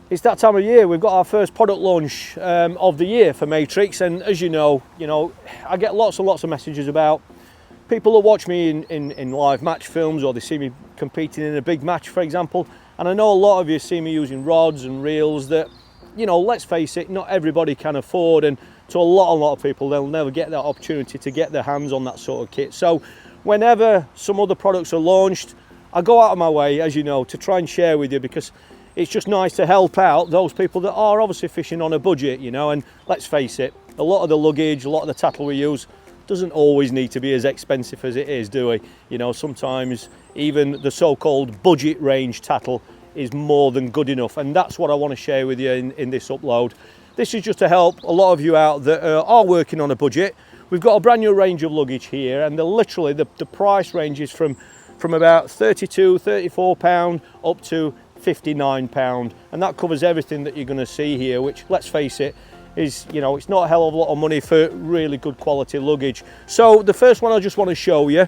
It's that time of year. We've got our first product launch of the year for Matrix, and as you know, I get lots and lots of messages about people that watch me in live match films, or they see me competing in a big match, for example. And I know a lot of you see me using rods and reels that, let's face it, not everybody can afford, and to a lot of people, they'll never get that opportunity to get their hands on that sort of kit. So whenever some other products are launched, I go out of my way, as you know, to try and share with you, because it's just nice to help out those people that are obviously fishing on a budget, and let's face it, a lot of the luggage, a lot of the tackle we use doesn't always need to be as expensive as it is, do we? Sometimes even the so-called budget range tackle is more than good enough, and that's what I want to share with you in this upload. This is just to help a lot of you out that are working on a budget. We've got a brand new range of luggage here, and literally the price ranges from about £32, £34 up to £59, and that covers everything that you're going to see here, which, let's face it, is, it's not a hell of a lot of money for really good quality luggage. So the first one I just want to show you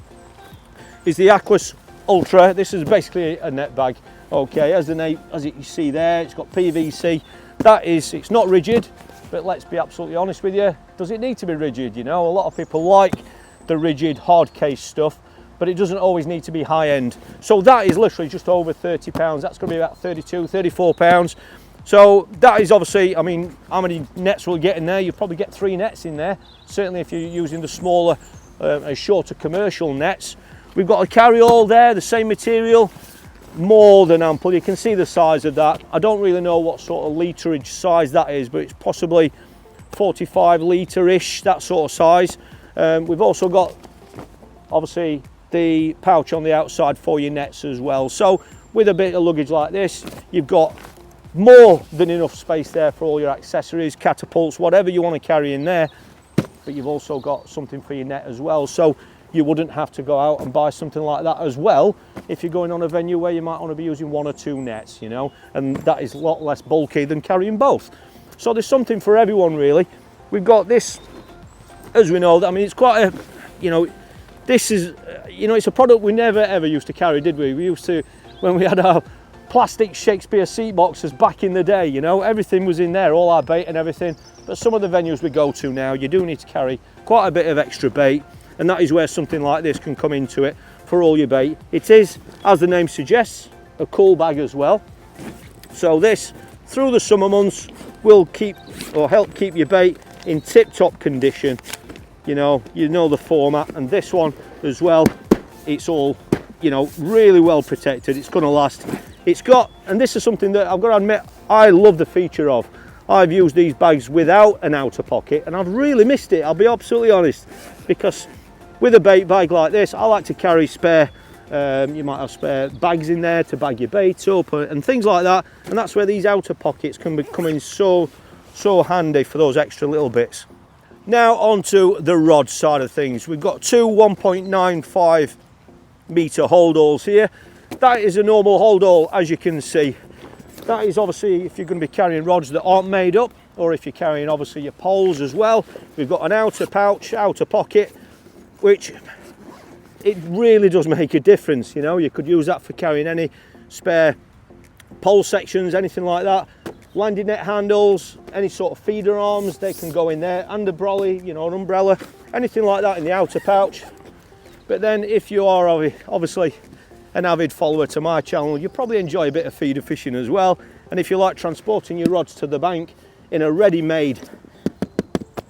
is the Aquis Ultra. This is basically a net bag. Okay, as you see there, it's got PVC. It's not rigid, but let's be absolutely honest with you, does it need to be rigid? A lot of people like the rigid hard case stuff, but it doesn't always need to be high end. So that is literally just over £30. That's going to be about £32, £34. So that is obviously, I mean, how many nets will you get in there? You'll probably get 3 nets in there, certainly if you're using the smaller, shorter commercial nets. We've got a carry-all there, the same material, more than ample. You can see the size of that. I don't really know what sort of literage size that is, but it's possibly 45 litre-ish, that sort of size. We've also got, obviously, the pouch on the outside for your nets as well. So with a bit of luggage like this, you've got more than enough space there for all your accessories, catapults, whatever you want to carry in there, but you've also got something for your net as well. So you wouldn't have to go out and buy something like that as well if you're going on a venue where you might want to be using 1 or 2 nets, and that is a lot less bulky than carrying both. So there's something for everyone, really. We've got this, as we know, I mean, it's quite a, this is, it's a product we never ever used to carry, did we? We used to, when we had our plastic Shakespeare seat boxes back in the day, everything was in there, all our bait and everything. But some of the venues we go to now, you do need to carry quite a bit of extra bait, and that is where something like this can come into it for all your bait. It is, as the name suggests, a cool bag as well. So this, through the summer months, will keep or help keep your bait in tip-top condition. You know the format, and this one as well, it's all, really well protected. It's going to last. It's got, and this is something that I've got to admit, I love the feature of. I've used these bags without an outer pocket, and I've really missed it, I'll be absolutely honest, because with a bait bag like this, I like to carry spare, you might have spare bags in there to bag your bait up and things like that, and that's where these outer pockets can come in so handy for those extra little bits. Now onto the rod side of things. We've got 2 1.95 metre holdalls here. That is a normal holdall, as you can see. That is obviously if you're going to be carrying rods that aren't made up, or if you're carrying obviously your poles as well. We've got an outer pouch, outer pocket, which it really does make a difference. You could use that for carrying any spare pole sections, anything like that. Landing net handles, any sort of feeder arms, they can go in there, and a brolly, an umbrella, anything like that in the outer pouch. But then if you are obviously an avid follower to my channel, you probably enjoy a bit of feeder fishing as well, and if you like transporting your rods to the bank in a ready-made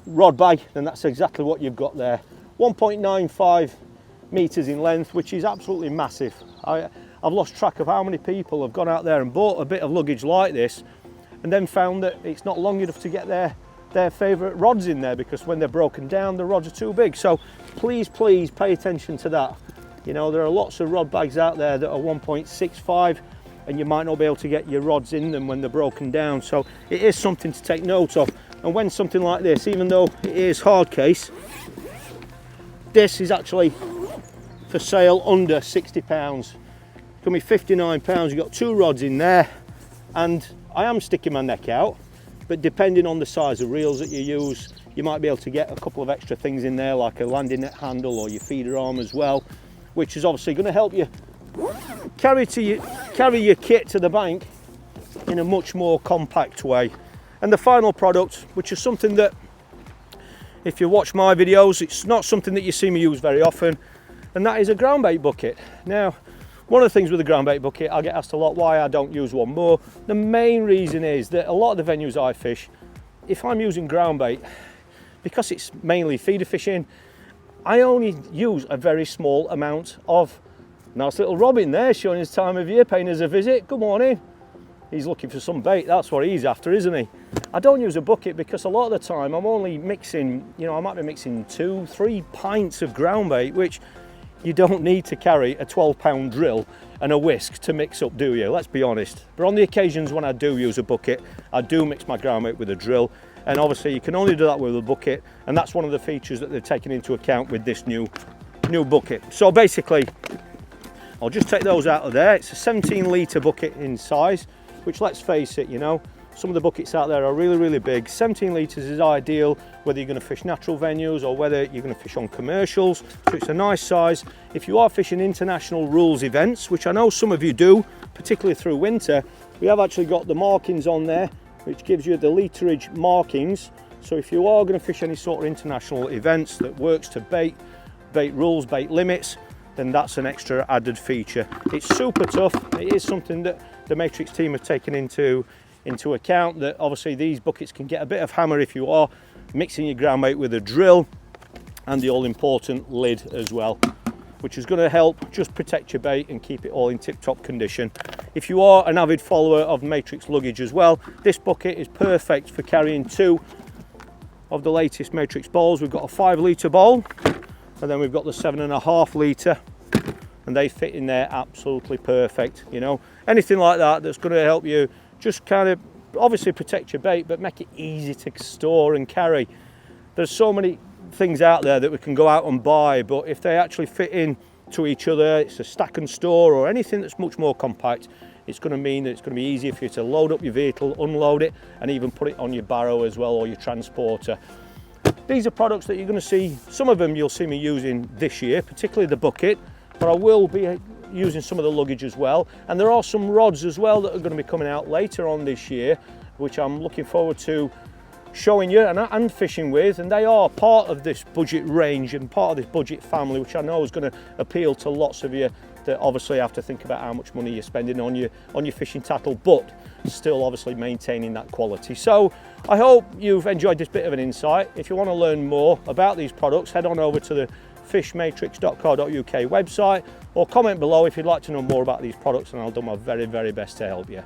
rod bag, then that's exactly what you've got there. 1.95 metres in length, which is absolutely massive. I've lost track of how many people have gone out there and bought a bit of luggage like this and then found that it's not long enough to get their favourite rods in there, because when they're broken down, the rods are too big. So please pay attention to that. There are lots of rod bags out there that are 1.65, and you might not be able to get your rods in them when they're broken down. So it is something to take note of. And when something like this, even though it is hard case, this is actually for sale under £60. It's going to be £59. You've got 2 rods in there, and I am sticking my neck out, but depending on the size of reels that you use, you might be able to get a couple of extra things in there, like a landing net handle or your feeder arm as well, which is obviously going to help you carry your kit to the bank in a much more compact way. And the final product, which is something that, if you watch my videos, it's not something that you see me use very often, and that is a ground bait bucket. Now, one of the things with the ground bait bucket, I get asked a lot why I don't use one more. The main reason is that a lot of the venues I fish, if I'm using ground bait, because it's mainly feeder fishing, I only use a very small amount of. Nice little Robin there, showing his time of year, paying us a visit. Good morning. He's looking for some bait, that's what he's after, isn't he? I don't use a bucket because a lot of the time I'm only mixing, you know, I might be mixing 2-3 pints of ground bait, which you don't need to carry a 12-pound drill and a whisk to mix up, do you? Let's be honest. But on the occasions when I do use a bucket, I do mix my ground bait with a drill. And obviously you can only do that with a bucket, and that's one of the features that they've taken into account with this new bucket. So basically, I'll just take those out of there. It's a 17 litre bucket in size, which, let's face it, you know, some of the buckets out there are really, really big. 17 litres is ideal whether you're going to fish natural venues or whether you're going to fish on commercials. So it's a nice size. If you are fishing international rules events, which I know some of you do, particularly through winter, we have actually got the markings on there, which gives you the literage markings. So if you are going to fish any sort of international events that works to bait rules, bait limits, then that's an extra added feature. It's super tough. It is something that the Matrix team have taken into account, that obviously these buckets can get a bit of hammer if you are mixing your ground bait with a drill, and the all important lid as well, which is going to help just protect your bait and keep it all in tip-top condition. If you are an avid follower of Matrix luggage as well, this bucket is perfect for carrying 2 of the latest Matrix bowls. We've got a 5 litre bowl, and then we've got the 7.5 litre, and they fit in there absolutely perfect. You know, anything like that that's going to help you just kind of obviously protect your bait, but make it easy to store and carry. There's so many things out there that we can go out and buy, but if they actually fit in to each other, it's a stack and store or anything that's much more compact, it's going to mean that it's going to be easier for you to load up your vehicle, unload it, and even put it on your barrow as well, or your transporter. These are products that you're going to see, some of them you'll see me using this year, particularly the bucket, but I will be using some of the luggage as well. And there are some rods as well that are going to be coming out later on this year, which I'm looking forward to showing you and fishing with, and they are part of this budget range and part of this budget family, which I know is going to appeal to lots of you that obviously have to think about how much money you're spending on your fishing tackle, but still obviously maintaining that quality. So I hope you've enjoyed this bit of an insight. If you want to learn more about these products, head on over to the fishmatrix.co.uk website, or comment below if you'd like to know more about these products, and I'll do my very, very best to help you.